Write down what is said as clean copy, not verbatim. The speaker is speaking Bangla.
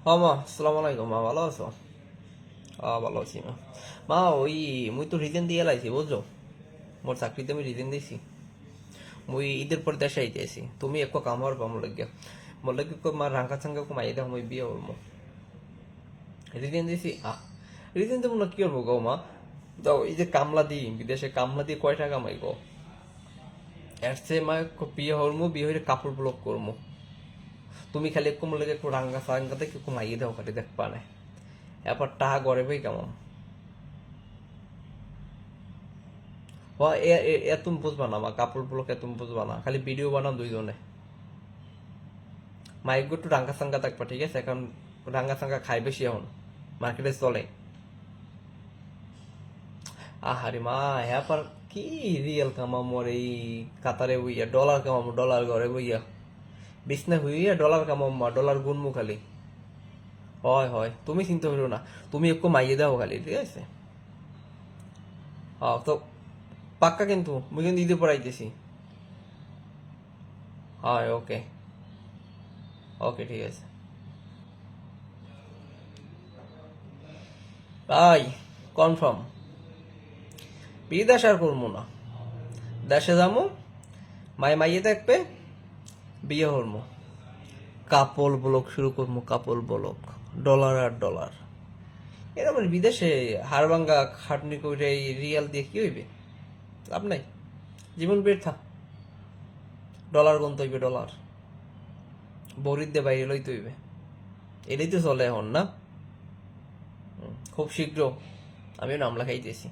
হ্যাঁ মা, আসসালামু আলাইকুম মা, ভালো আছো? ভালো আছি মা। মা ওই মুই তো রিজেন দিয়ে লাইছি বুঝছো, মোর চাকরিতে আমি রিজেন দিছি। মুই ঈদের পর দেশে আইতেছি, তুমি এক কাম হওয়ার পা মোর লাগে মা রাঙ্কা চাঙ্কা কমাই দাও, মুই বিয়ে করবো। রিজেন দিছি রিজেন দেবো না কি করবো গো মা? দাও এই যে কামলা দিই বিদেশে, কামলা দিয়ে কয় টাকা কামাই গো? এর চেয়ে মা বিয়ে হরমু, বিয়ে হইলে কাপড় ব্লক করবো। তুমি খালি একটু মোর লাগে একটু রাঙ্গা চাঙ্গাতে একটু কমাইয়ে দাও, খালি দেখবা না এরপর টাকা গড়ে ভাই কেমন। তুমি বুঝবা না মা, কাপড় ব্লকে তুমি বুঝবা না, খালি ভিডিও বানাও দুইজনে। মাইক একটু রাঙ্গা সাঙ্গা থাকবা, ঠিক আছে? এখন রাঙ্গা সাঙ্গা খাই বেশি এখন মার্কেটে চলে। আহারে মা, হ্যাঁ পার কি রিয়েল কামামোর এই কাতারে বইয়া ডলার কামামো, ডলার ঘরে বইয়া বিছনা হইয়া ডলার কামাম্মা, ডলার গুনমু খালি। হয় হয়, তুমি চিন্তা করো না, তুমি একটু মাইয়ে দাও খালি, ঠিক আছে? তো পাক্কা কিন্তু, মুই কিন্তু ঈদে পড়াইতেছি। হয়, ওকে। ওকে, ঠিক আছে। তাই কনফার্ম বিদেশ আর করবো না, দেশে যাবো, মাইয়ে থাকবে, বিয়ে হরমো, কাপল ব্লক শুরু করবো, কাপল ব্লক, ডলার আর ডলার। এরকম বিদেশে হাড়ভাঙ্গা খাটনি করে এই রিয়াল দিয়ে কি হইবে? লাভ নাই, জীবন বৃথা। ডলার গুনতে হইবে, ডলার বরিদ দিয়ে বাইরে লইতে হইবে। এটাই তো চলে এখন না? খুব শীঘ্র আমিও নামলা খাইতেছি।